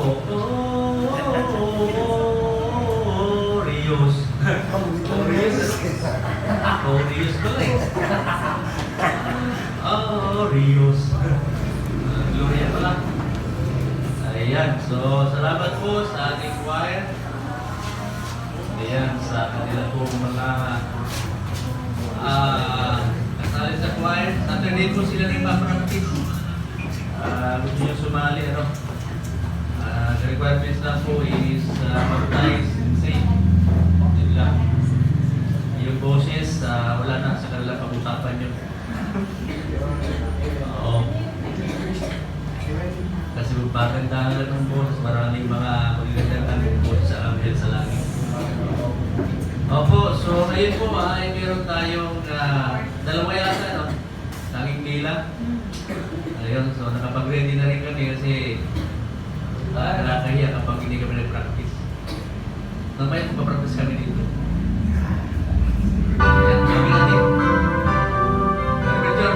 Rios. Rios pala eh. Rios. Gloria pala. Ayan, so salamat po sa ating choir. Ayan, sa kanila po mga kasali sa choir. Saturday po sila na ipapractice. Gusto nyo sumali, ano? The requirements na po is baptize and sing. Yun lang. Yung boses, wala na sa kanila pag-usapan nyo. Oo. Kasi magpagandahan ng boses, maraming mga magagandang ng boses sa Angel sa langit. Opo, so ngayon po ay meron tayong dalawa yata, no? Tanging bilang. Ayun, so nakapag-ready na rin kami kasi nakakahiya kapag hindi kami nag-practice. Mamaya magpa-practice kami dito. Ayan, sabi natin. Picture.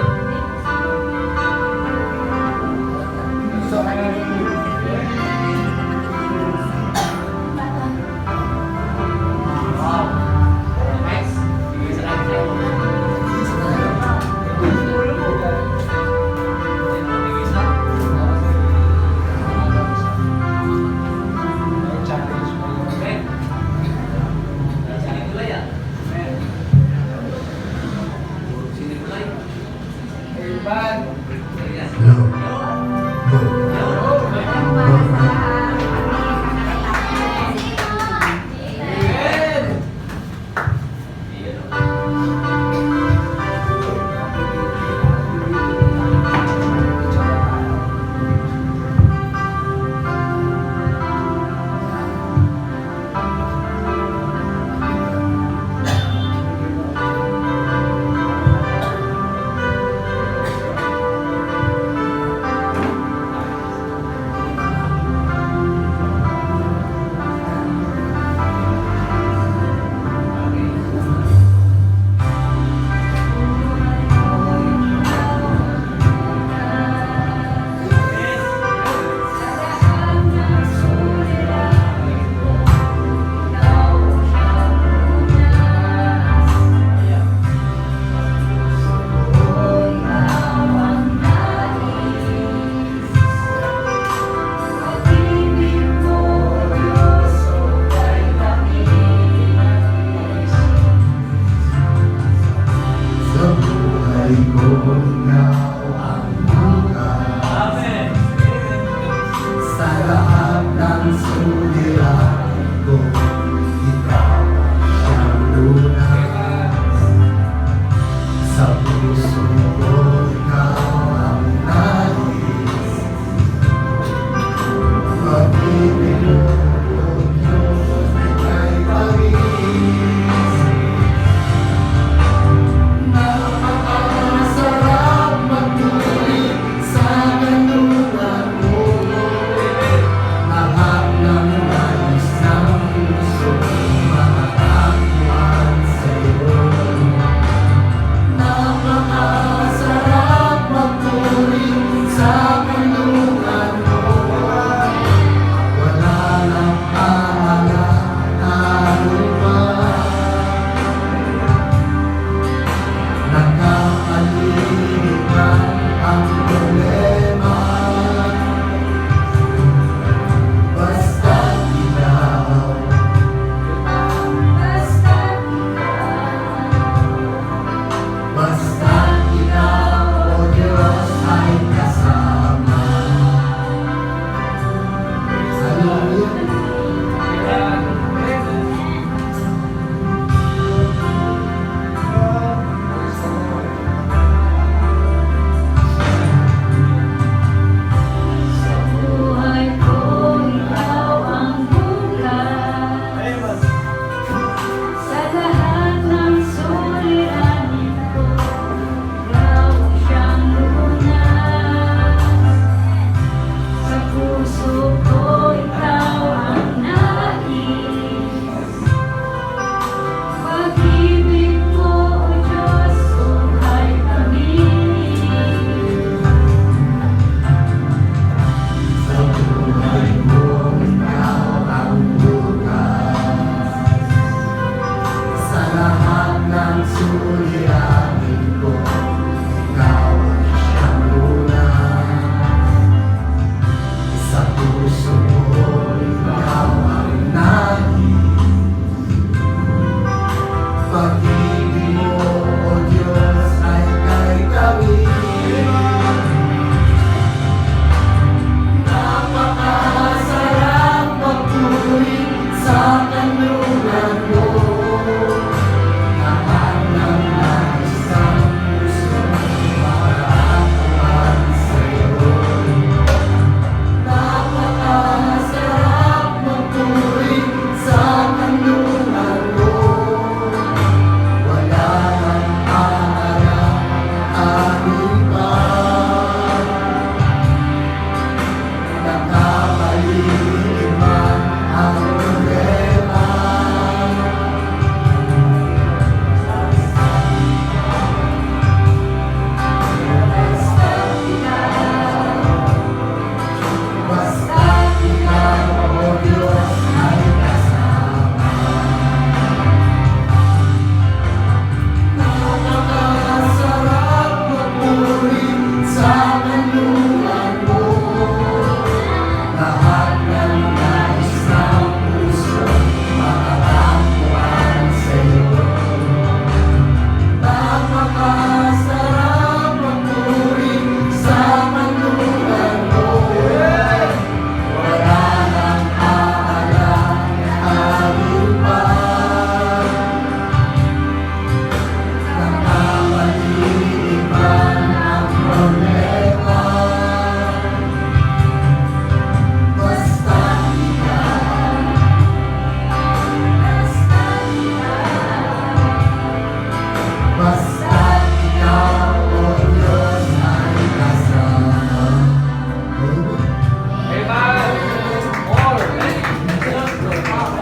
Wow. Next. Sige sa kanya.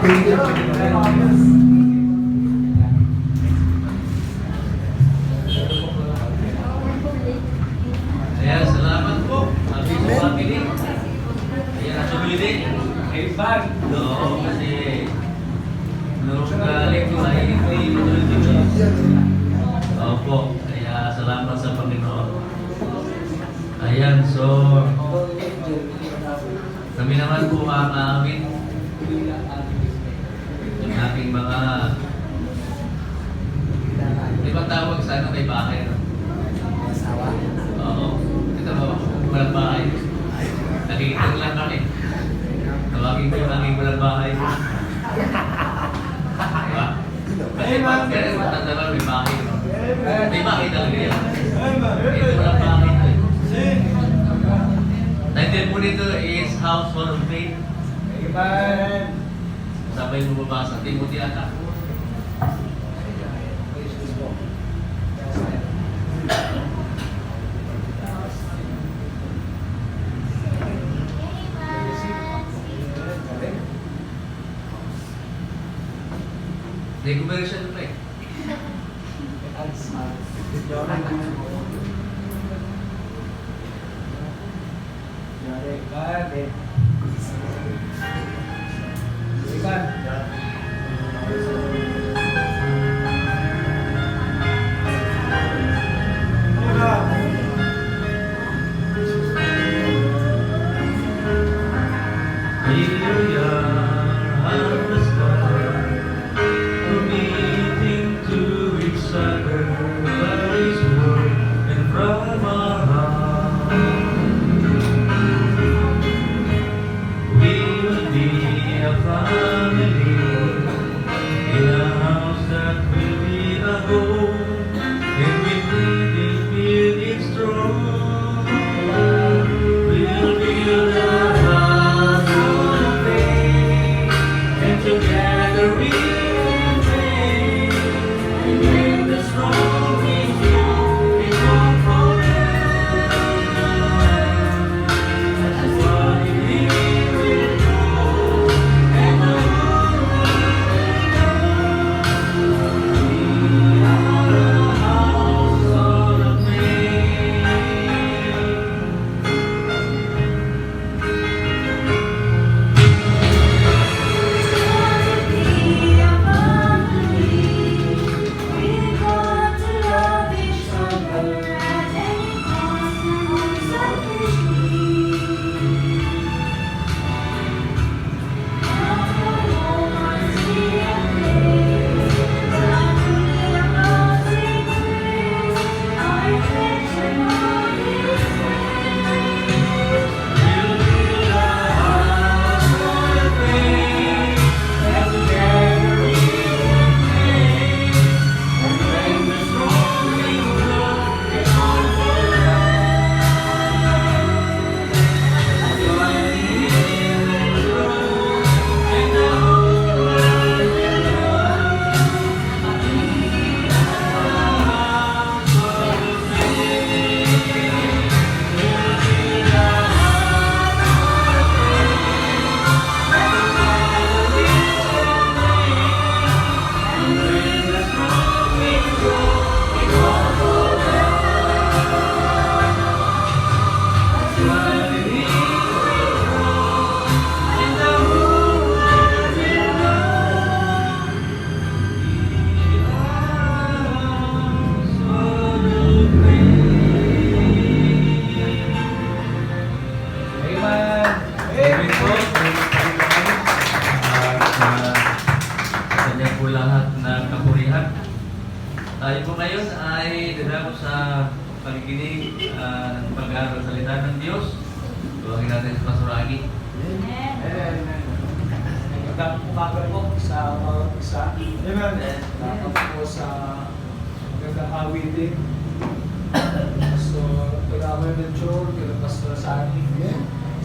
Ayan, salamat po. Sabi ko family. Ayan, natuloy din. Oo, kasi nung galing ko ay hindi tuloy-tuloy. Opo, kaya salamat sa Panginoon. Ayan, so kami naman po aamin yung aking mga di ba tawag sa ano may bahay, no? Oo. Ito ba? Walang bahay. Nakikita lang kami. Tawagin ko yung aking walang bahay. Diba? Kasi pag ganun, matanda ba may bahay, no? May bahay talaga yan. Ito walang bahay ito. Title po nito is Household of Faith. Sabay mo babasa. Timothy ata. Conversion pa eh. Tayo po ngayon ay dadako sa pakikinig ng pag-aaral sa salita ng Diyos. Tuwagin natin si Pastor Agi. Magandang umaga po sa bawat isa. Magandang po sa magandang awitin. So, Pagawin ng Chor, kila Pastor Sani.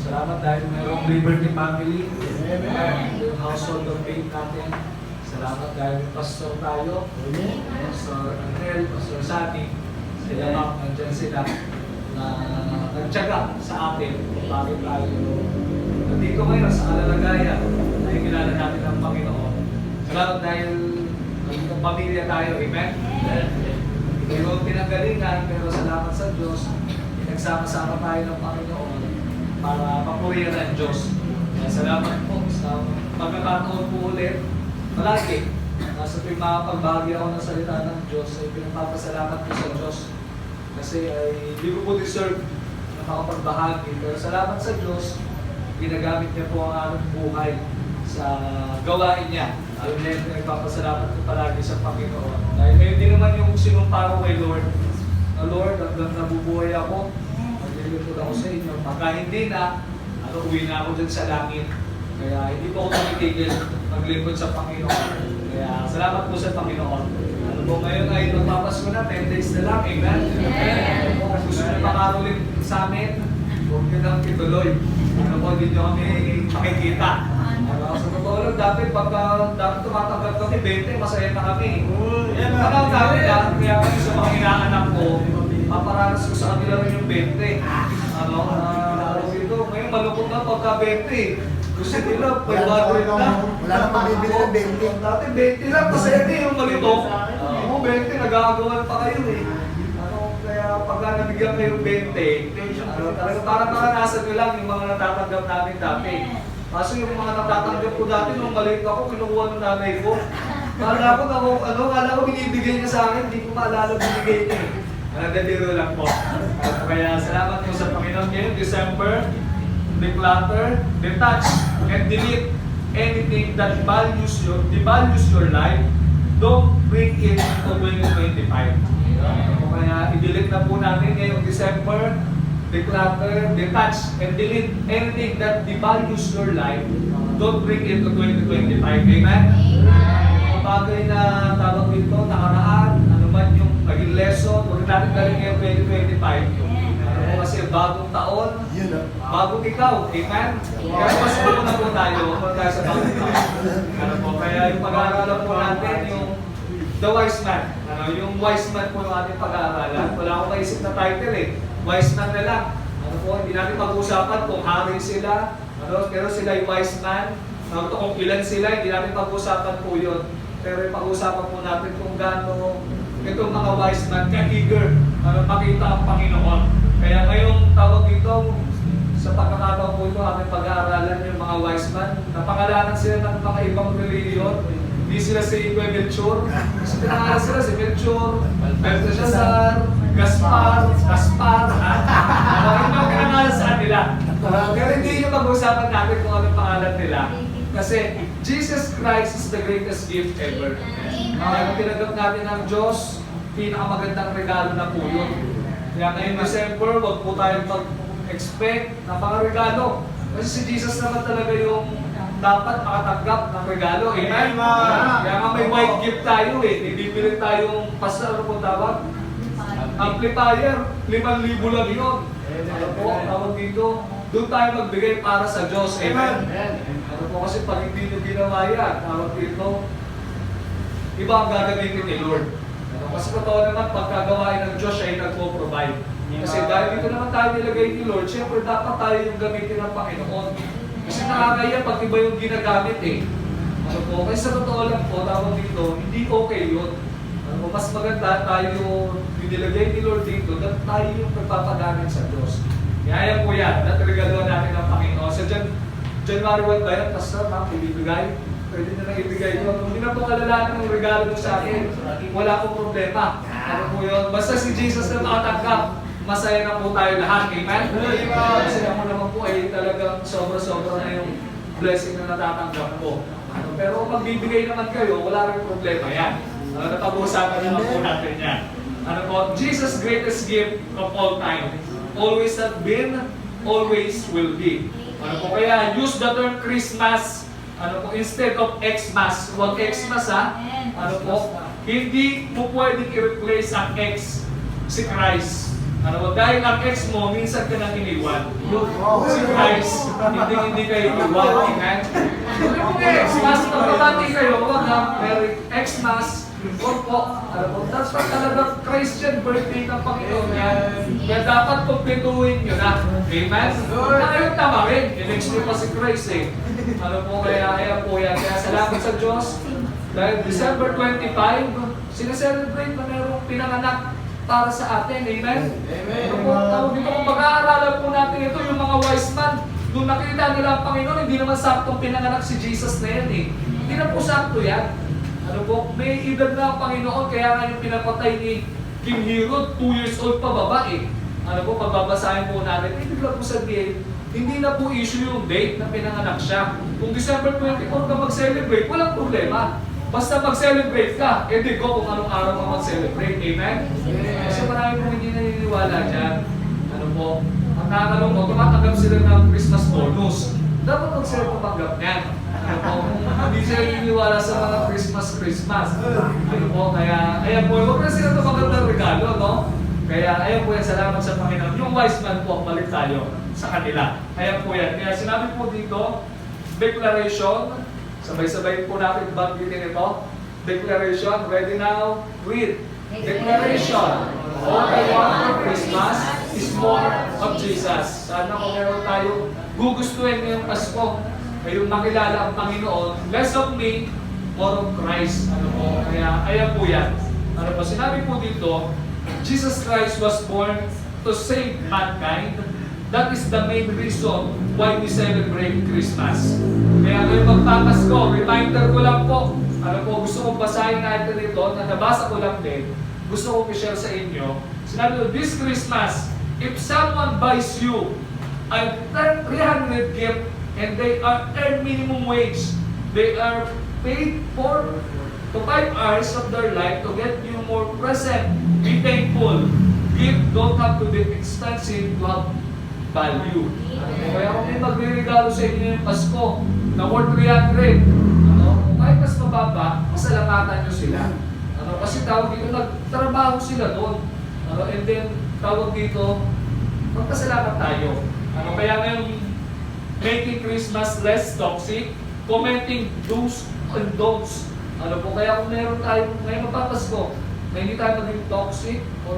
Salamat dahil mayroong Liberty Family. Yung household of faith natin. Salamat dahil pastor tayo. Pastor Angel, Pastor Sani. Sila ma'am, nandyan sila na nagtyaga sa atin kung bakit tayo nandito ngayon sa kalalagayan na ikilala natin ang Panginoon. pamilya tayo, amen? Pero pinanggalingan, pero salamat sa Diyos, nagsama-sama tayo ng Panginoon para papurihan ang Diyos. Kaya salamat po sa pagkakataon po ulit. Malaki, nasa tuwing makapagbahagi ako ng salita ng Diyos, ay pinapapasalamat po sa Diyos. Kasi ay hindi ko po deserve na makapagbahagi. Pero salamat sa Diyos, ginagamit niya po ang aming buhay sa gawain niya. Ayun, nagpapasalamat ko palagi sa Panginoon. Dahil ngayon din naman yung sinumpa ko kay Lord. Na Lord, hanggang nabubuhay ako, maglilipod ako sa inyo. Pagka hindi na, uwi na ako dyan sa langit. Kaya hindi po ako tumitigil maglipod sa Panginoon. Kaya salamat po sa Panginoon. Ano po ngayon ay magpapasko na, 10 days na lang, amen? Amen. Kung gusto nyo makarulin sa amin, huwag nyo nang ituloy. Ano po, hindi nyo kami makikita. Sa totoo lang, dati tumatanggap kami 20, masaya na kami. Parang dati kaya kami sa mga inaanak ko, paparanas ko sa kanila rin yung 20. Dito, ngayon malungkot na pagka 20. Gusto nila, 500 na. Wala nang mabibili ng 20. Dati 20 lang, masaya din yung malito. Oo, 20, nagagawan pa kayo eh. Kaya pagka nabigyan kayo 20, talaga parang naranasan nyo lang yung mga natatanggap namin dati. Kaso yung mga natatanggap ko dati nung maliit ako, kinukuha ng nanay ko. Kala ko binibigay niya sa akin, hindi ko maalala binigay niya. Nagdadiro lang po. Kaya salamat po sa Panginoon ngayon, December, declutter, detach, and delete anything that devalues your life. Don't bring it to 2025. Kaya i-delete na po natin ngayong December, declutter, detach, and delete anything that devalues your life. Don't bring it to 2025. Amen? Ang bagay na tawag dito, nakaraan, ano man yung naging lesson, huwag natin galing ngayong 2025. Kasi bagong taon, bagong ikaw. Amen? Kaya mas na po tayo sa bagong taon. Kaya yung pag-aaralan po natin, yung The Wise Man. Yung Wise Man po yung ating pag-aaralan. Wala akong maisip na title eh. Wise Man na lang. Hindi natin pag-usapan kung hari sila, pero sila yung wise man. Kung ilan sila, hindi natin pag-usapan po yun. Pero pag-usapan po natin kung gaano itong mga wise man ka-eager makita ang Panginoon. Kaya ngayong tawag dito, sa pagkakataon po ito, ating pag-aaralan yung mga wise man. Napangalanan sila ng mga ibang reliyon. Hindi sila si Melchor. Kasi pinangalan sila si Melchor, Belteshazzar, Gaspar. Hindi mo pinangalan sa kanila. Pero hindi yung pag-usapan natin kung anong pangalan nila. Kasi Jesus Christ is the greatest gift ever. Kung tinanggap natin ng Diyos, pinakamagandang regalo na po yun. Kaya ngayong December, huwag po tayong mag-expect na mga regalo. Kasi si Jesus naman talaga yung dapat makatanggap ng regalo. Amen? Kaya nga may white gift tayo eh. Ibibilit tayong pasal, ano po tawag? Amplifier, 5,000 lang yun. Ano po, tawag dito, doon tayo magbigay para sa Diyos. Amen? Ano po kasi pag hindi nyo ginawa yan, tawag dito, iba ang gagamitin ni Lord. Kasi totoo naman, pagkagawain ng Diyos, siya ay nagpo-provide. Kasi dahil dito naman tayo nilagay ni Lord, siyempre dapat tayo yung gamitin ng Panginoon. Kasi nakakaya pag iba yung ginagamit eh. Ano po, kasi sa totoo lang po, tawag dito, hindi okay yun. Ano po, mas maganda tayo yung nilagay ni Lord dito, at tayo yung nagpapagamit sa Diyos. Kaya po yan, natregaluhan natin ng Panginoon. So January 1 ba yan, Pastor, ibibigay? Pwede na lang ibigay yun. Kung hindi na po kalalanan ng regalo mo sa akin, wala akong problema. Ano po yun? Basta si Jesus na makatanggap, masaya na po tayo lahat. Amen? Kasi ako naman po ay talagang sobra-sobra na yung blessing na natatanggap ko. Pero kung magbibigay naman kayo, wala rin problema yan. Napag-uusapan naman po natin yan. Ano po? Jesus' greatest gift of all time. Always have been, always will be. Ano po? Kaya use the term Christmas instead of Xmas. Huwag Xmas ha. Ano po? Hindi mo pwedeng i-replace ang X si Christ. Dahil ang X mo, minsan ka nang iniwan. Si Christ, hindi kayo iniwan. Amen? Kung Xmas, pagkabati kayo, huwag na, Merry Xmas, huwag po. That's why talaga Christian birthday ng Panginoon yan. Kaya dapat kumpletuhin nyo na. Amen? Na kayong tama rin. Inex nyo pa si Christ eh. Kaya po yan. Kaya salamat sa Diyos. Dahil December 25, sineselebrate na mayroong pinanganak para sa atin. Amen? Amen. Ano po, tawag dito, kung pag-aaralan po natin ito, yung mga wise man, nung nakita nila ang Panginoon, hindi naman saktong pinanganak si Jesus na yan eh. Hindi na po sakto yan. Ano po, may edad na ang Panginoon, kaya nga yung pinapatay ni King Herod, 2 years old pa baba eh. Ano po, pagbabasahin po natin, ibig lang po sabihin, hindi na po issue yung date na pinanganak siya. Kung December 24 ka mag-celebrate, walang problema. Basta mag-celebrate ka, edi go kung anong araw ka mag-celebrate. Amen? Kasi marami pong hindi naniniwala dyan. Ano po, ang nakakalungkot, tumatanggap sila ng Christmas bonus. Dapat huwag sila tumanggap niyan. Ano po, hindi sila naniniwala sa mga Christmas. Ano po, kaya, ayan po, huwag na sila tumanggap ng regalo, no? Kaya, ayan po yan, salamat sa Panginoon. Yung wise man po, balik tayo sa kanila. Ayan po yan. Kaya sinabi po dito, declaration, sabay-sabay po natin banggitin ito. Declaration, ready now, read. Declaration, all I want for Christmas is more of Jesus. Sana kung meron tayo gugustuhin ngayong Pasko, ngayong makilala ang Panginoon, less of me, more of Christ. Ano po, kaya ayan po yan. Ano po, sinabi po dito, Jesus Christ was born to save mankind. That is the main reason why we celebrate Christmas. Kaya ngayon magpapasko, reminder ko lang po, ano po, gusto kong basahin natin ito, na nabasa ko lang din, gusto kong i-share sa inyo. Sinabi ko, this Christmas, if someone buys you a 300 gift and they are earn minimum wage, they are paid for to 5 hours of their life to get you more present, be thankful. Gift don't have to be expensive to have value. Kaya kung may magre-regalo sa inyo yung Pasko na worth 300, kahit mas mababa, pasalamatan nyo sila. Kasi tawag dito, nagtrabaho sila doon. And then, tawag dito, magpasalamat tayo. Kaya ngayon, making Christmas less toxic, commenting do's and don'ts. Kaya kung meron tayo, ngayon magpapasko, na hindi tayo maging toxic, o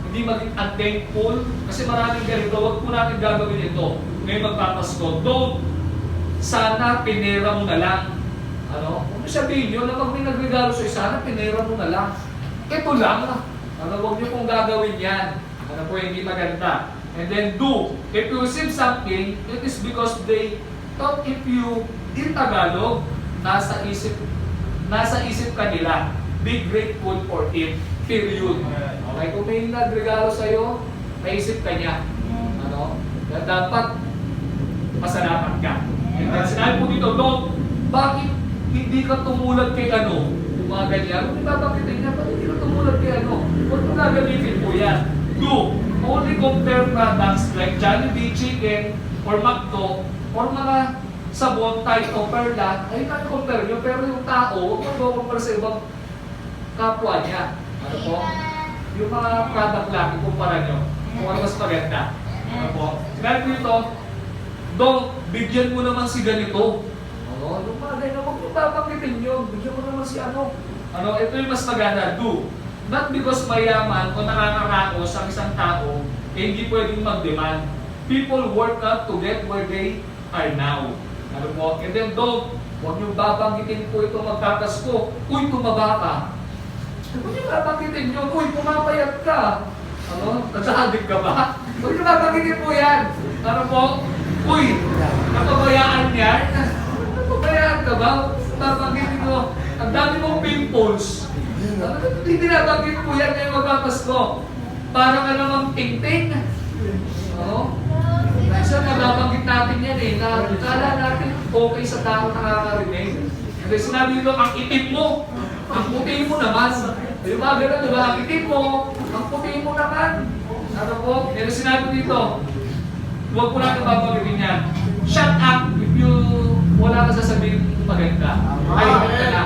hindi maging unthankful, kasi maraming ganito, huwag po natin gagawin ito. Ngayon magpapasko, don't, sana pinera mo na lang. Kung sabihin nyo na pag may nagregalo sa sana pinera mo na lang. Ito lang. Huwag nyo pong gagawin yan. Hindi maganda. And then do. If you receive something, it is because they thought if you, in Tagalog, nasa isip kanila. Be grateful for it. Period. Okay? Kung may nagregalo sa'yo, naisip ka niya. Dapat pasalamat ka. And then sinabi po dito, don't, bakit hindi ka tumulad kay yung mga ganyan? Kung ibabangkitin niya, bakit hindi ka tumulad kay Huwag mo gagamitin po yan. Do. Only compare products like Jollibee Chicken or McDo or mga sabon, Tide o Perla, ay compare nyo, pero yung tao, huwag mo compare sa ibang kapwa niya. Yung mga product lang, ikumpara nyo kung ano mas maganda. Sinabi ko ito, don't, bigyan mo naman si ganito. Yung mga ganyan, huwag mo babangkitin nyo, bigyan mo naman si ito yung mas maganda, do. Not because mayaman o nakakaraos ang isang tao, hindi pwedeng mag-demand. People work out to get where they are now. And then don't, huwag nyo babangkitin po ito magkakasko. Uy, tumaba ka. Huwag nyo babangkitin nyo, uy, pumapayat ka. Nagsahabig ka ba? Huwag nyo babangkitin po yan. Uy, napabayaan yan. Napabayaan ka ba? Babangkitin mo, ang dami mong pimples. Hindi nabanggit po yan ngayong magpapasko. Para ka namang ting-ting. Minsan nababanggit natin yan Kala natin okay sa tao nakakarinig. Kasi sinabi nito, ang itim mo, ang puti mo naman. Yung mga gano'n, diba? Ang itim mo, ang puti mo naman. Pero sinabi dito, huwag po natin babanggitin yan. Shut up if you wala ka sasabihin maganda. Ay, maganda na.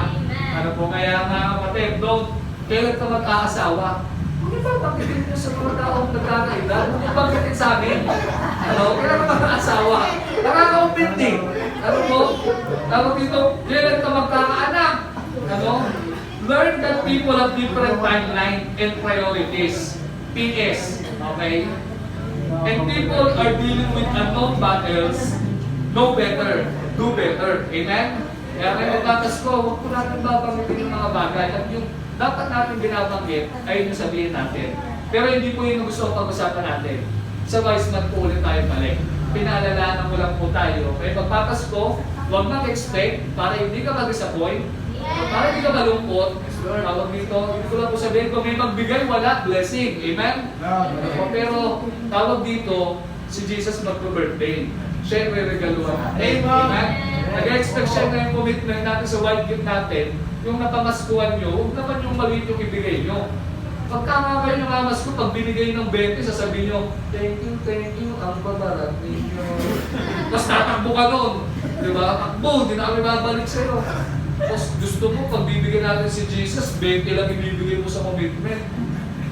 Kaya nga, kapatid, don't, kailan ka mag-aasawa? Huwag niyo ba pagkitin niyo sa mga taong nagkakaedad? Huwag niyo pagkitin sa amin? Kailan ka mag-aasawa? Nakaka-umpindi. Tawag dito, kailan ka magkakaanak? Learn that people have different timeline and priorities. PS. Okay? And people are dealing with unknown battles. Know better. Do better. Amen? Kaya may magpapasko, huwag po natin babanggitin yung mga bagay. At yung dapat natin binabanggit ay yung sabihin natin. Pero hindi po yun ang gusto kong pag-usapan natin. Sa wise man po ulit tayo balik. Pinaalalanan mo lang po tayo. May pagpapasko, huwag mag-expect para hindi ka mag-disappoint, para hindi ka malungkot. Tawag dito, hindi ko lang po sabihin, kung may magbigay, wala, blessing. Amen? Pero tawag dito, si Jesus magpo-birthday. Siya yung regaluhan natin. Amen? Nag-expect siya na yung commitment natin sa wild gift natin, yung napamaskuhan nyo, huwag naman yung maliit yung ibigay nyo. Pagka nga kayo namamas ko, pag binigay ng 20, sasabihin nyo, thank you, ang babarat ninyo. Tapos tatakbo ka nun. Diba? Takbo, di na kami babalik sa'yo. Tapos gusto mo, pag bibigyan natin si Jesus, 20 lang ibibigay mo sa commitment.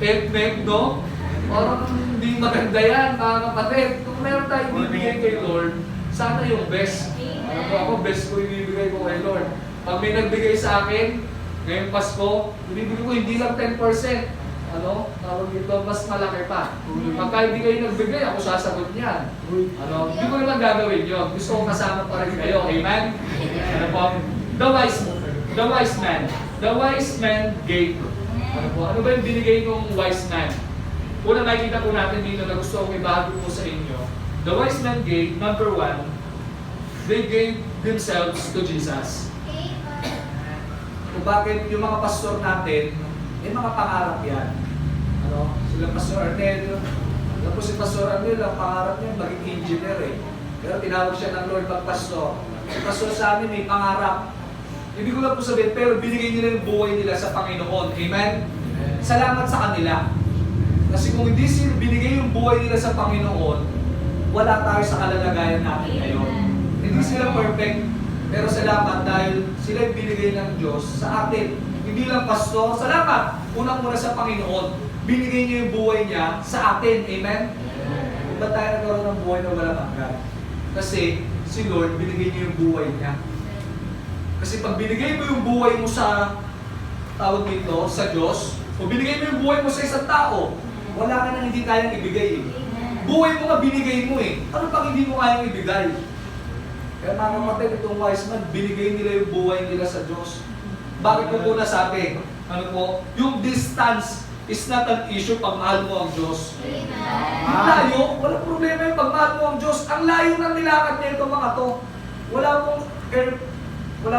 Etmek, no? Parang hindi maganda yan, mga kapatid. Kung meron tayong bibigay kay Lord, sana yung best. Ako, best ko ibibigay ko kay Lord. Pag may nagbigay sa akin, ngayong Pasko, ibibigay ko hindi lang 10%. Tawag dito, mas malaki pa. Pagka hindi kayo nagbigay, ako sasagot niyan. Hindi ko naman gagawin yun. Gusto ko kasama pa rin kayo. Amen? The wise man gave. Ano ba yung binigay ng wise man? Una makikita po natin dito na gusto kong ibahagi po sa inyo. The wise man gave, number 1, they gave themselves to Jesus. Kung bakit yung mga pastor natin, may mga pangarap yan. Sila Pastor Arnel, tapos si Pastor Arnel, ang pangarap niya maging engineer eh. Pero tinawag siya ng Lord mag-pastor. Si Pastor sa amin may pangarap. Ibig ko lang po sabihin, pero binigay nila yung buhay nila sa Panginoon. Amen? Salamat sa kanila. Kasi kung hindi sila binigay yung buhay nila sa Panginoon, wala tayo sa kalalagayan natin ngayon. Hindi sila perfect, pero salamat dahil sila yung binigay ng Diyos sa atin. Hindi lang pastor, salamat! Unang-una sa Panginoon, binigay niya yung buhay niya sa atin. Amen? Kung ba tayo nagkaroon ng buhay na walang hanggan? Kasi si Lord, binigay niya yung buhay niya. Kasi pag binigay mo yung buhay mo sa, tawag dito, sa Diyos, o binigay mo yung buhay mo sa isang tao, wala ka nang hindi kayang ibigay. Buhay mo nga binigay mo eh. Ano pang hindi mo kayang ibigay? Kaya mga kapatid, itong wise man, binigay nila yung buhay nila sa Diyos. Bakit ko po nasabi? Yung distance is not an issue pag mahal mo ang Diyos. Ang layo, walang problema yung pag mahal mo ang Diyos. Ang layo ng nilakad niya ito mga to. Wala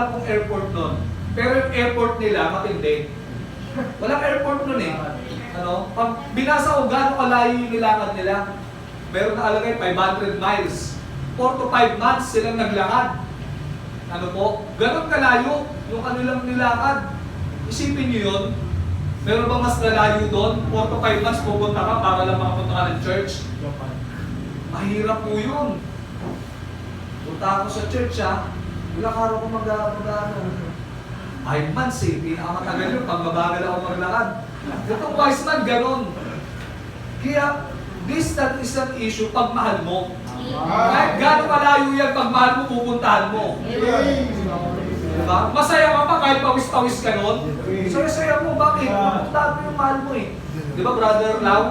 pong airport nun. Pero yung airport nila, matindi. Walang airport nun eh. Pag binasa ko gaano kalayo yung nilakad nila, meron nakalagay 500 miles. 4 to 5 months silang naglakad. Ganon kalayo yung kanilang nilakad. Isipin niyo yun. Meron bang mas lalayo doon? 4 to 5 months pupunta ka para lang makapunta ka ng church? Mahirap po yun. Punta ako sa church ilang araw ko mag-ano. 5 months pinakamatagal yun pag mabagal ako maglakad. Itong wise man, ganon. Kaya, distance is an issue pag mahal mo. Kahit gano'ng kalayo yan, pag mahal mo, pupuntahan mo. Diba? Masaya ka pa kahit pawis-pawis ka nun. Saya-saya mo, bakit? Pupuntahan mo yung mahal mo eh. Diba, Brother Lau?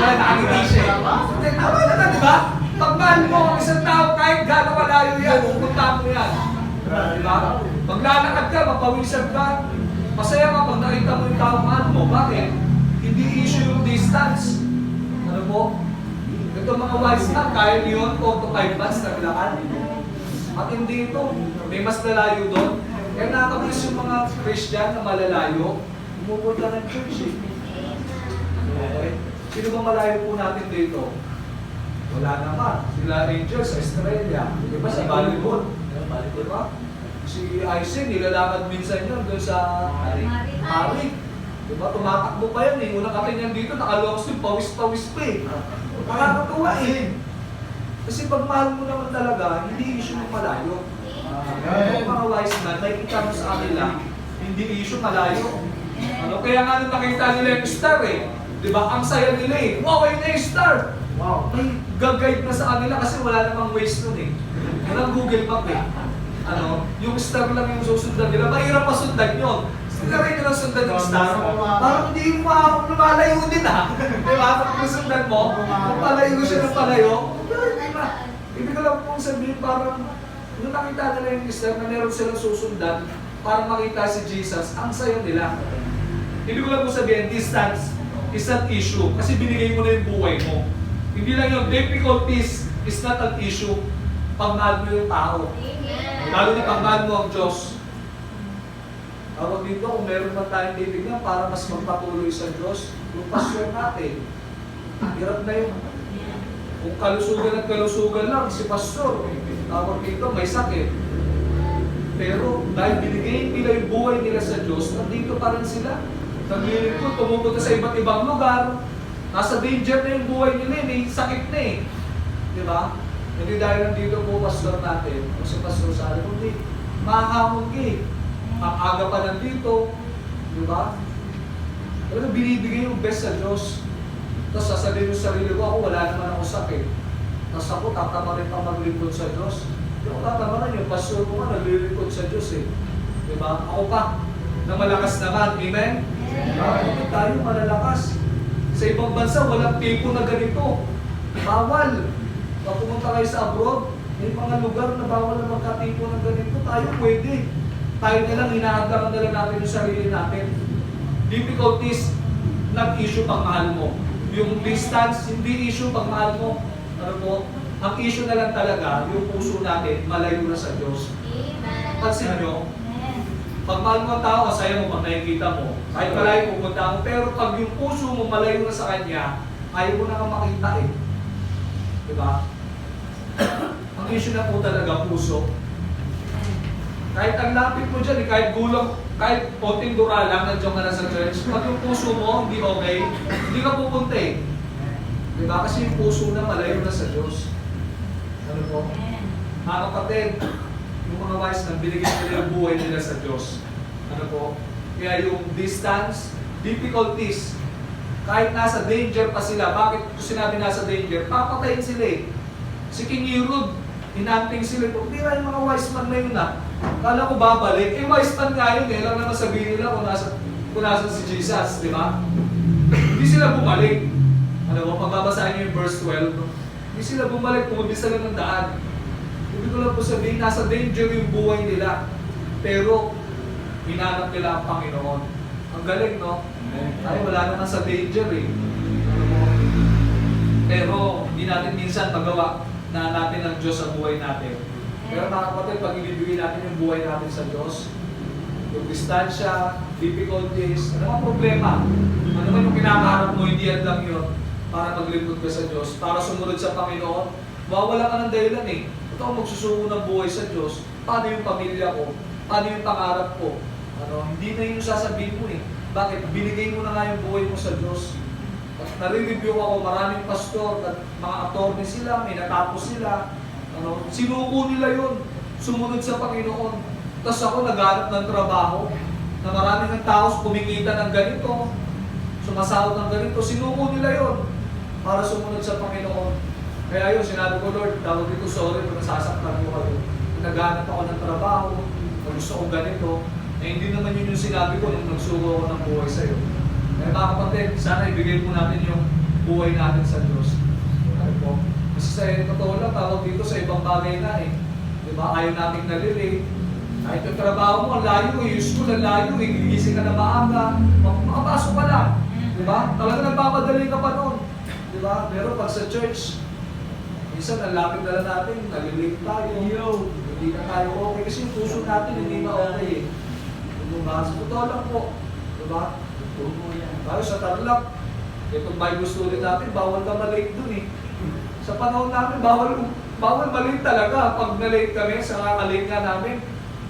Nakangiti siya. Tama na, diba? Pag mahal mo ang isang tao, kahit gano'ng kalayo yan, pupuntahan mo yan. Diba? Pag lalakad ka, mapawisan ka. Masaya ka pag nakita mo yung tao mahal mo. Bakit? Hindi issue yung distance. Ito mga wise man, kaya niyon 4 to 5 months naglakad. At hindi ito. May mas lalayo doon. Kaya nakakabilis yung mga Christian na malalayo, umupunta ng church eh. Okay? Sino ba malayo po natin dito? Wala naman. Sila Rangers sa Australia. Diba sa Bollywood? Diba? Si Aizen, nilalakad minsan yun doon sa Hari. Diba? Tumatakbo pa yan eh. Unang katingan dito, nakalong sleep, pawis-pawis pa eh. Nakakatuwa eh. Kasi pag mahal mo naman talaga, hindi issue mo malayo. Yung mga wise man, nakikita mo sa kanila, hindi issue malayo. Kaya nga nung nakita nila yung star eh. Diba? Ang saya nila eh. Wow, ayun na yung star! Wow. Ay, gag-guide na sa kanila kasi wala namang waste nun eh. Walang Google Map eh. Yung star lang yung susundan nila. Mahirap pa sundan yun. Sila rin nilang sundan yung star. Parang hindi mo lumalayo din Diba? Pag sundan mo, kung palayo siya ng palayo, ibig ko lang pong sabihin parang Nung nakita nila yung Islam na meron silang susundan para makita si Jesus, ang saya nila. Hindi ko lang po sabihin, distance is not issue kasi binigay mo na yung buhay mo. Hindi lang yung difficulties is not an issue pag mahal mo yung tao. Lalo na pag mahal mo ang Diyos. Tawag dito, kung meron man tayong titignan para mas magpatuloy sa Diyos, yung pasyon natin, hirap na yun. Kung kalusugan at kalusugan lang, si pastor, tawag dito, may sakit. Pero dahil binigay nila yung buhay nila sa Diyos, nandito pa rin sila. Naglilingkod, pumupunta sa iba't ibang lugar, nasa danger na yung buhay nila, may sakit na eh. Di ba? Hindi dahil nandito po pastor natin, o si pastor sa akin, hindi, makahamon ka eh. Ang aga pa nandito, di ba? Pero binibigay yung best sa Diyos. Tapos sasabihin yung sarili ko, ako wala naman ako sakit. Tapos ako tatama rin pa maglingkod sa Diyos. Yung tatama rin, yung pastor ko nga naglilingkod sa Diyos eh. Di ba? Ako pa, na malakas naman. Amen? Bakit tayo malalakas? Sa ibang bansa, walang tipo na ganito. Bawal. Pag pumunta kayo sa abroad, may mga lugar na bawal na magkatipo ng ganito. Tayo pwede. Tayo na lang, hinahandaran na lang natin yung sarili natin. Difficulties, not issue pag mahal mo. Yung distance, hindi issue pag mahal mo. Ano po? Ang issue na lang talaga, yung puso natin, malayo na sa Diyos. Pansin nyo, pag mahal mo ang tao, masaya mo pag nakikita mo. Kahit malayo pupunta mo. Pero pag yung puso mo malayo na sa Kanya, ayaw mo na kang makita eh. Diba? Ang issue na po talaga, puso. Kahit ang lapit mo dyan, kahit gulong, kahit konting dura lang, nandiyan ka na sa church, pag yung puso mo hindi okay, hindi ka pupunta eh. Diba? Kasi yung puso na malayo na sa Diyos. Ano po? Mga kapatid, yung mga wise na binigyan nila yung buhay nila sa Diyos. Ano po? Kaya yung distance, difficulties, kahit nasa danger pa sila, bakit ko sinabi nasa danger? Papatayin sila eh. Si King Herod, hinanting sila. Kung di na yung mga wise man na yun kala ko babalik. Eh, wise man nga yun eh. Lang naman sabihin nila kung nasa si Jesus, di ba? Hindi sila bumalik. Ano mo, pagbabasahin niyo yung verse 12, no? Hindi sila bumalik, pumabisa lang ng daan. Ibig ko lang po sabihin, nasa danger yung buhay nila. Pero, hinanap nila ang Panginoon. Ang galing, no? Ay, wala naman sa danger eh. Ano mo? Pero, hindi natin minsan magawa na hanapin ng Diyos sa buhay natin. Pero mga kapatid, pag ibibigay natin yung buhay natin sa Diyos, yung distansya, difficulties, ano ang problema? Ano man yung kinakaharap mo, hindi yan lang yun para maglingkod ka sa Diyos, para sumunod sa Panginoon, mawawala ka ng dahilan eh. Ito ako magsusuko ng buhay sa Diyos, paano yung pamilya ko, paano yung pangarap ko, ano, hindi na yung sasabihin mo eh. Bakit? Binigay mo na nga yung buhay mo sa Diyos. At nare-review ako, maraming pastor, at mga attorney sila, may natapos sila, ano, sinuko nila yun, sumunod sa Panginoon. Tapos ako naghanap ng trabaho, na marami ng tao kumikita ng ganito, sumasahod ng ganito, sinuko nila yun para sumunod sa Panginoon. Kaya yun, sinabi ko, Lord, tawag dito, sorry kung nasasaktan mo kayo. Naghanap ako ng trabaho, gusto ko ganito, eh hindi naman yun yung sinabi ko nung nagsuko ako ng buhay sa'yo. Kaya mga kapatid, sana ibigay po natin yung buhay natin sa Diyos. Ano po? Kasi sa totoo lang, tawag dito sa ibang bagay na eh. Diba? Ayaw nating nalilate. Kahit yung trabaho mo, ang layo eh, yung school, ang layo eh, gigising ka na maaga, makapasok ka lang. Diba? Talaga nagpapadali ka pa noon. Diba? Pero pag sa church, minsan ang lapit na lang natin, nalilate tayo. Hindi na tayo okay. Kasi yung puso natin hindi na okay eh. Diba? Sa totoo lang po. Diba? Tayo sa Tarlac, itong Bible student natin, bawal ka malate dun eh. Sa panahon namin, bawal malate talaga. Pag na-late kami, sa kakalate nga namin,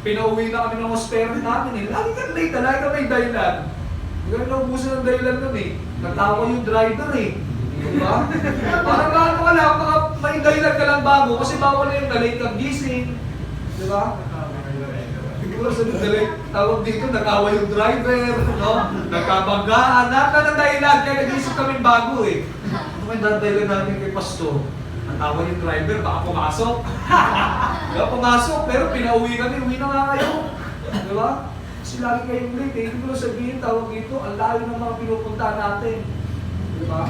pinauwi na kami ng hospital namin eh. Lagi ka late, lagi ka may dahilan. Hindi kami naubusan ng dahilan nun eh. Nagtawa yung driver eh. Diba? Parang ano ka lang, baka may dahilan ka lang bago kasi bawal na yung na-late kang gising. Diba? Hindi ko lang sabi, na-late. Tawag dito, nag-awa yung driver, no? Nagkabanggaan. Naka ng dahilan, kaya nag-isip kami bago eh. Ano may dahilan natin kay Pastor? Natawa yung driver, baka pumasok. Diba, pumasok, pero pinauwi kami, uwi na nga kayo. Diba? Kasi lagi kayong late, eh. Hindi ko lang sabihin, tawag dito, ang layo ng mga pinupuntahan natin. Diba?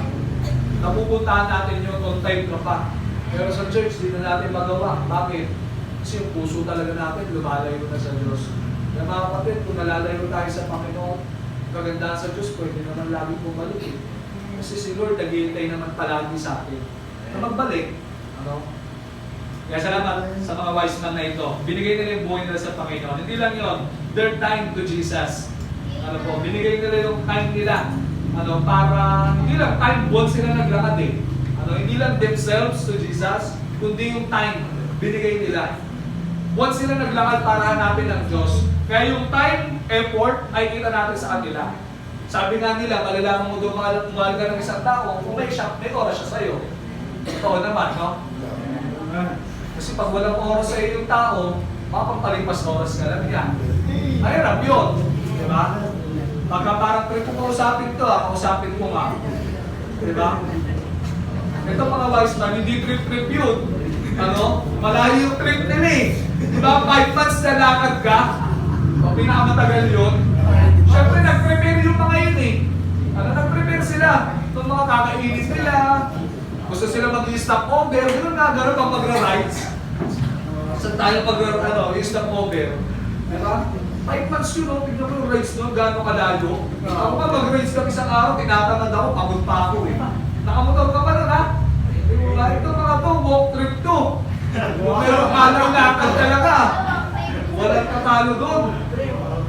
Napupuntahan natin yun on time ka pa. Pero sa church, di na natin magawa. Bakit? Kasi yung puso talaga natin, lumalayo na sa Diyos. Kaya mga kapatid, kung nalalayo tayo sa Panginoon, kagandahan sa Diyos, pwede naman lagi bumalik eh. Kasi si Lord, naghihintay naman palagi sa atin. Na magbalik, ano? Kaya salamat sa mga wise man na ito. Binigay nila yung buhay nila sa Panginoon. Hindi lang yon, their time to Jesus. Ano po, binigay nila yung time nila. Ano, para, hindi lang time, buwan sila naglakad eh. Ano, hindi lang themselves to Jesus, kundi yung time, binigay nila. Buwan sila naglakad para hanapin ang Diyos. Kaya yung time, effort, ay kita natin sa kanila. Sabi nga nila, malalaman mo doon mahal ka ng isang tao, kung may oras siya sa'yo. Totoo naman, no? Kasi pag walang oras sa iyo yung tao, mapampalipas oras ka lang yan. Ay, hirap yun. Diba? Pagka parang trip ko kausapin ito, kausapin ko nga. Diba? Ito mga wise man, hindi trip-trip yun. Ano? Malayo yung trip nila eh. Diba? 5 months na lakad ka. O pinakamatagal yun. Siyempre, nag-prepare yung mga yun eh. Ano, nag-prepare sila. Itong mga kakainin nila. Gusto sila mag-stop over. Gano'n nga, gano'n pag magra-rides. Saan tayo mag-stop over? Diba? 5 months yun, no? Tignan ko yung rides nun, gano'n kalayo. Ako nga mag-rides lang isang araw, tinatamad ako, pagod pa ako eh. Nakamotor ka pa nun, ha? Ito mga to, walk trip to. Pero kalang lakad talaga. Walang katalo doon.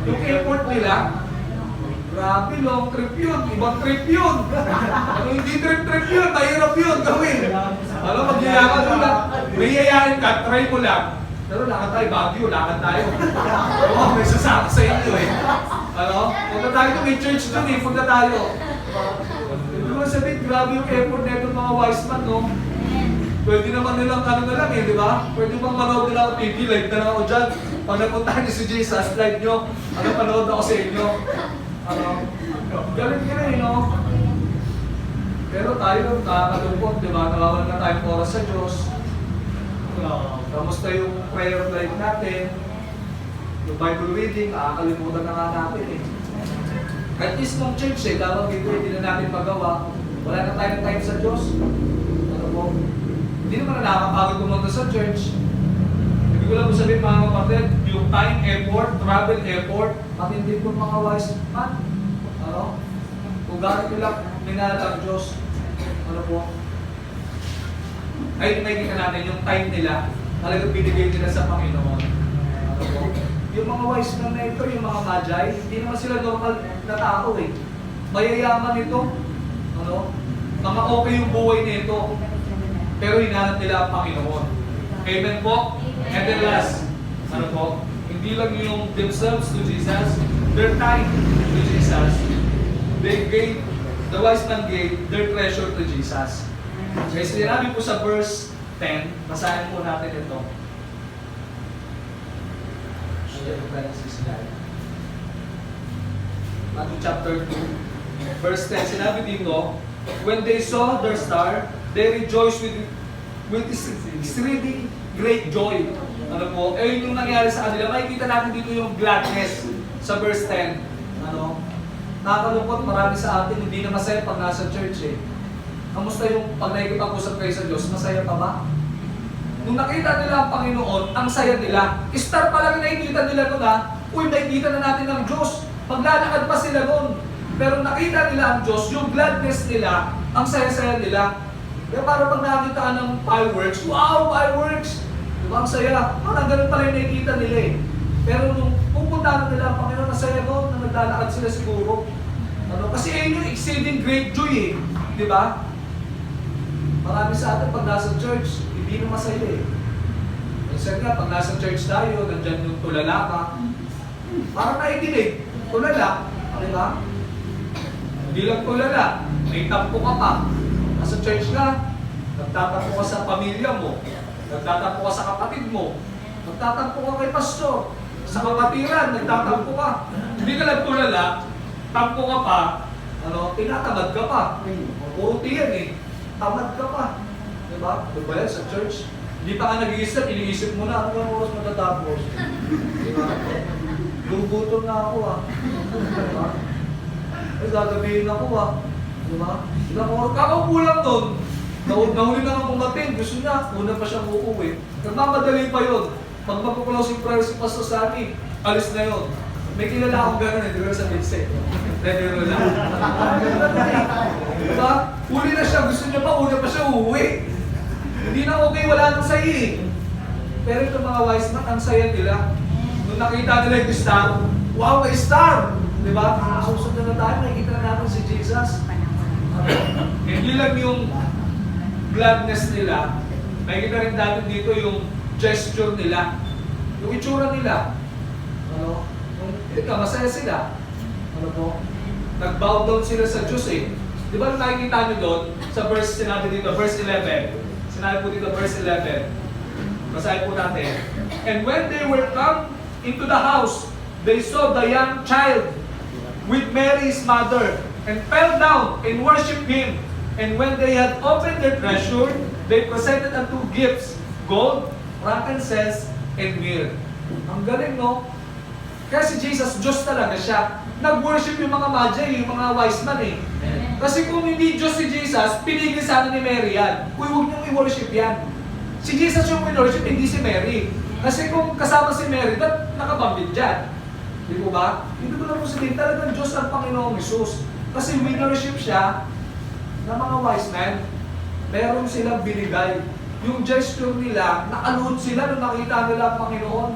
Yung airport nila, grabe, long trip yun, ibang trip yun. Ano, hindi trip yun, mahirap yun gawin. Ano, magyayakad mo lang, may yayain ka, try mo lang. Pero lakad tayo, Baguio, lakad tayo. Oo, may sasama sa inyo eh. Ano, punta tayo doon, may church doon eh, punta tayo. Hindi mo sabihin, grabe yung effort na itong mga wise man, no? Pwede naman nilang ano na lang eh, di ba? Pwede bang manood nila ako TV, live na lang ako dyan. Pag napuntahan niyo si Jesus, live nyo, ano, panood ako sa inyo. Ano, galing, no? Pero tayo, nakakalungkot, di ba? Nawawalan na tayong oras sa Diyos. Kamusta yung prayer life natin? Yung Bible reading, nakakalimutan na nga natin eh. At least nung church eh, tawag dito, hindi na natin magawa. Wala na tayong time sa Diyos. Ano po? Hindi naman na nakakapagod pumunta sa church. Hindi ko lang po sabihin mga kapatid, yung time effort, travel effort, matindi po mga wise man. Ano? Kung gano'n nila minahal ang Diyos. Ano po? Ay, nakikita natin yung time nila, talagang binigay nila sa Panginoon. Ano po? Yung mga wise men na ito, yung mga magi, hindi naman sila normal na tao eh. Mayayaman ito. Ano? Mga okay yung buhay nito. Pero hinanap nila ang Panginoon. Amen po? And then last, ano po? Hindi lang yung themselves to Jesus, their time to Jesus. They gave, the wise man gave their treasure to Jesus. Kaya sinabi po sa verse 10, basahin po natin ito. Matthew chapter 2, verse 10, sinabi dito, when they saw their star, they rejoiced with exceeding great joy. Ano po? Eh yung nangyari sa kanila, makikita natin dito yung gladness sa verse 10. Ano? Nakakalungkot, marami sa atin hindi na masaya pag nasa church eh. Kamusta yung pag nakikipag-usap kayo sa Diyos, masaya pa ba? Nung nakita nila ang Panginoon, ang saya nila. Star pa lang nakikita nila doon ha, uy, nakikita na natin ang Diyos. Maglalakad pa sila doon. Pero nakita nila ang Diyos, yung gladness nila, ang saya-saya nila. Kaya para pag nakita ka ng fireworks, wow, fireworks! Diba ang saya? Parang ganun pala yung nakikita nila eh. Pero nung pupunta na nila ang Panginoon, nasaya doon, na naglalakad sila siguro. Ano? Kasi ayun yung exceeding great joy eh. Diba? Marami sa atin pag nasa church, hindi na masaya eh. Minsan nga, pag nasa church tayo, nandyan yung tulala ka. Parang naikinig, tulala. Diba? Hindi lang tulala, may tampo ka pa. Nasa church ka, nagtatampo ka sa pamilya mo, nagtatampo ka sa kapatid mo, nagtatampo ka kay pastor, sa kapatiran, nagtatampo ka. Hindi ka lang tulala, tampo ka pa, ano, tinatamad ka pa. Puro tiyan eh. Tamad ka pa. Diba? Diba yan sa church? Hindi pa ka nag-iisip, iniisip mo na, ano ang oras matatapos? Diba? Lubuto na ako ah. Diba? Ay, gagabihin ako ah. Diba? Ilang oras, kakaupo lang doon. Nahuli na ng kumating, gusto niya, una pa siyang uuwi. Nagmamadali pa yun. pag magpo-closing prayer si Pastor Sani, alis na yun. May kilala akong gano'n, di ba sa Bitse? Ready na lang. Diba? Uli na siya, gusto niya pa, una pa siya uuwi. Hindi na okay, wala nang sayi eh. Pero itong mga wise man, ang saya nila. Nung nakita nila yung star, wow, may star! Diba? Susunod na tayo, nakikita na natin si Jesus. Hindi lang yung gladness nila, nakikita rin natin dito yung gesture nila, yung itsura nila. Ano? Yung masaya sila. Ano po? Nag-bow down sila sa Diyos eh. Di ba nakikita nyo doon, sa verse sinabi dito, verse 11. Sinabi po dito, verse 11. Basahin po natin. And when they were come into the house, they saw the young child with Mary his mother, and fell down and worshipped him. And when they had opened their treasure, they presented unto gifts, gold, frankincense, and myrrh. Ang galing, no? Kaya si Jesus, Diyos talaga siya. Nag-worship yung mga magi, yung mga wise man eh. Kasi kung hindi Diyos si Jesus, pinigil sana ni Mary yan. Uy, huwag niyong i-worship yan. Si Jesus yung worship, hindi si Mary. Kasi kung kasama si Mary, ba't nakabambit dyan? Di po ba? Hindi ko lang po sabihin, talagang Diyos ang Panginoong Isus. Kasi worship siya ng mga wise men. Meron silang binigay. Yung gesture nila, nakaluhod sila nung nakita nila ang Panginoon.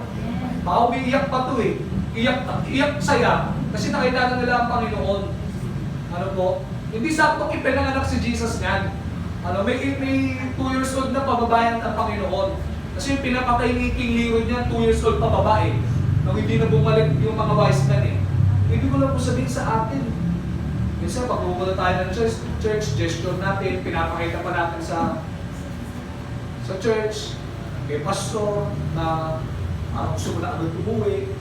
Baka umiiyak pa to eh. Iyak saya. Kasi nakita na nila ang Panginoon. Ano po? Hindi saktong ipinanganak si Jesus niyan. Ano, may 2 years old na pababayan ang Panginoon. Kasi yung pinapatay ni King Herod niya, 2 years old pa babae. Nung hindi na bumalik yung mga wise men eh. Hindi ko lang po sabihin sa atin. Minsan, pag pupunta tayo ng church, gesture natin, pinapakita pa natin sa church, kay pastor, na gusto mo na agad umuwi.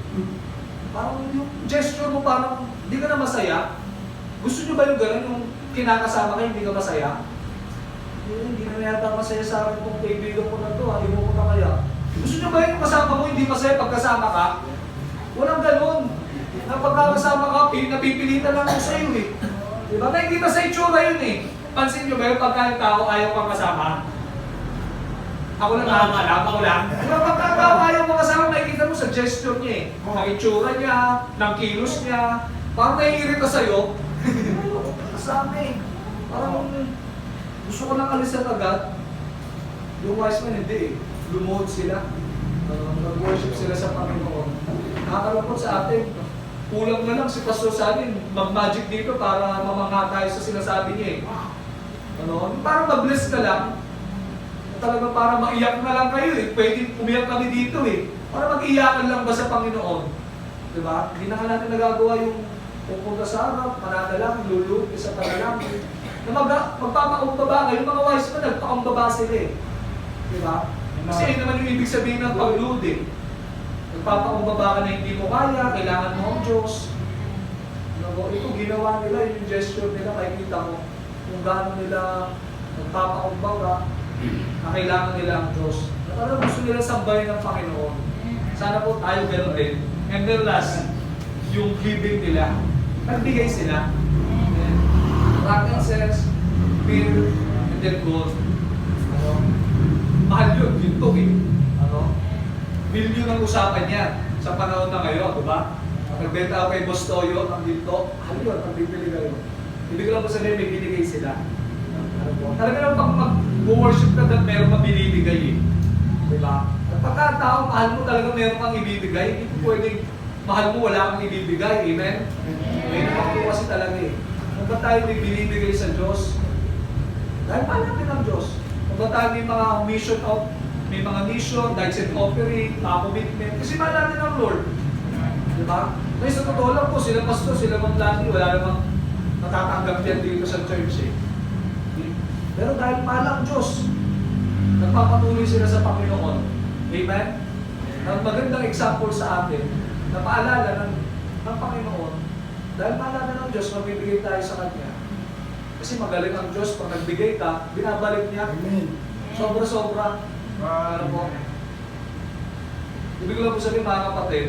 Parang yung gesture mo parang hindi ka na masaya. Gusto nyo ba yung gano'n, yung kinakasama kayo, hindi ka masaya? Hindi na yata masaya sa akin kung kaibigan ko na to, hindi mo ko na kaya. Gusto nyo ba yung kasama mo hindi masaya pagkasama ka? Walang gano'n. Na pagkakasama ka, napipilitan lang ako sa'yo eh. Diba? Nakikita sa itsura yun eh. Pansin nyo ba yung pagka yung tao ayaw kang kasama? Ako lang nakakalam, ako lang. Diba pagka tao ayaw mo kasama, nakikita mo sa gesture niya eh. Ng itsura niya, ng kilos niya. Parang naiirita sa'yo. Kasama eh. Parang gusto ko nang alisan agad. Yung wise man hindi eh. Lumuhod sila. Nag-worship sila sa Panginoon. Nakakalungkot sa atin. Kulang na lang si Pastor Sani mag-magic dito para mamangha tayo sa sinasabi niya eh. Ano? Parang mag-bless ka lang. Talagang para maiyak na lang kayo eh. Pwede umiyak kami dito eh. Para mag-iyakan lang ba sa Panginoon? Diba? Hindi na nga natin nagagawa yung pupunta sa harap, mananalang, lulog, isa pa na lang. Na magpapakumbaba kayo, yung mga wise pa nagpakumbaba sila eh. Diba? Kasi yun naman yung ibig sabihin ng pag-load eh. Nagpapakumbaba ka na hindi mo kaya, kailangan mo ang Diyos. Ito ginawa nila, yung gesture nila, makikita mo kung gaano nila nagpapakumbaba na kailangan nila ang Diyos. At gusto nila sambahin ng Panginoon. Sana po tayo gano'n din. And then last, yung giving nila. Nagbigay sila. Frankincense, myrrh, and then gold. Ano? Mahal yun, ginto eh. Ano? Milyon ang usapan niya sa panahon na ngayon, di ba? Nagbenta ako kay Boss Toyo ng ginto, mahal yun, pag bibili kayo. Ibig ko lang po sabihin, may binigay sila. Ano po? Talaga lang pag mag-worship ka na meron kang binibigay eh. Di ba? At pagkatao, mahal mo talaga meron kang ibibigay, hindi po pwedeng mahal mo wala kang ibibigay. Amen? May naman po kasi talaga eh. Kung ba tayo may binibigay sa Diyos? Dahil mahal natin ang Diyos. Kung ba tayo may mga mission of, may mga mission, tithes and offering, mga commitment, kasi mahal natin ang Lord. Diba? May sa totoo lang po, sila pastor, sila mang lagi, wala namang natatanggap yan dito sa church eh. Pero dahil mahal ang Diyos, nagpapatuloy sila sa Panginoon. Amen? Ang magandang example sa atin, na paalala ng Panginoon, dahil maalala ng Diyos, magbibigay tayo sa Kanya. Kasi magaling ang Diyos, pag nagbigay ka, binabalik niya. Amen. Sobra-sobra. Ano po? Ibig ko lang po sabihin mga kapatid,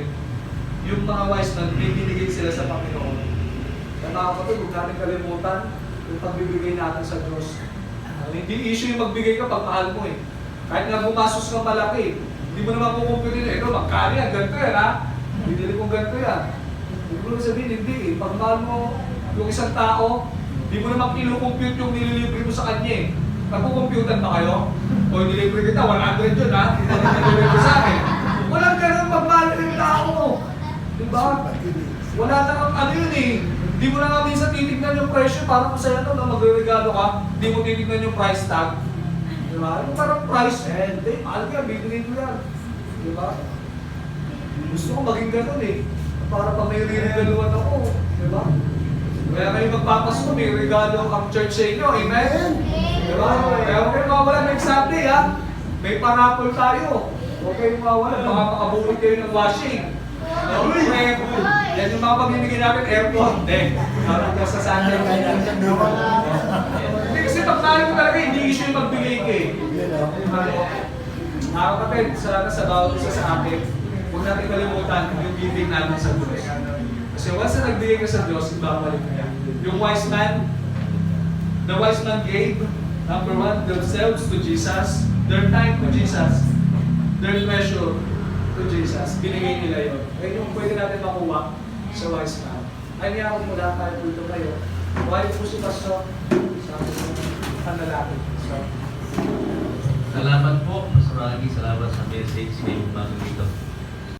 yung mga wise men, may binigay sila sa Panginoon. Kaya mga kapatid, huwag natin kalimutan yung pagbibigay natin sa Diyos. Hindi issue yung magbigay ka pag mahal mo eh. Kahit nga bumasos ka malaki, hindi Hindi mo naman kukumpute nyo, ito, magkano yan, ganito yan ha. Bibili kong ganito yan. Hindi mo naman sabihin, hindi eh. Pag mahal mo yung isang tao, hindi mo naman kinukompute yung nililibre mo sa kanya eh. Nagkukomputan ba kayo? O nililibre kita, 100 yun ha. Hindi na nililibre sa akin. Walang ganun magmahal ng tao mo. Diba? Wala namang ano yun eh. Hindi mo na nga minsan titignan yung presyo para kung sa'yo na magre-regalo ka, hindi mo titignan yung price tag. Diba? Yung parang price, hindi, mahal ka, bibili ko yan. Diba? Gusto ko maging ganun eh. Para pa may re-regaluan ako. Diba? Kaya kayo magpapasko, may regalo ang church sa inyo. Amen? Diba? Kaya huwag kayo mawala ng example ha. May parapol tayo. Huwag kayo mawala. Baka makabulit kayo ng washing. Yan yung mga pamimigay namin, airport. Parang ka sa Sunday. Hindi kasi pagkali ko talaga, hindi issue yung magbigay ka eh. Mga kapatid, sa bawat isa sa akin, huwag natin kalimutan yung giving natin sa Diyos. Kasi once na nagbigay ka sa Diyos, ibabalik niya. Yung wise man, the wise man gave, number one, themselves to Jesus, their time to Jesus, their treasure to Jesus. Binigay nila yun. Ngayon yung pwede natin makuha sa wise man. Ay niya ako mula tayo dito kayo. Why po si Pastor? Sabi ko, panalaki. So, Salamat po, Mas Ragi. Salamat sa message kayo dito.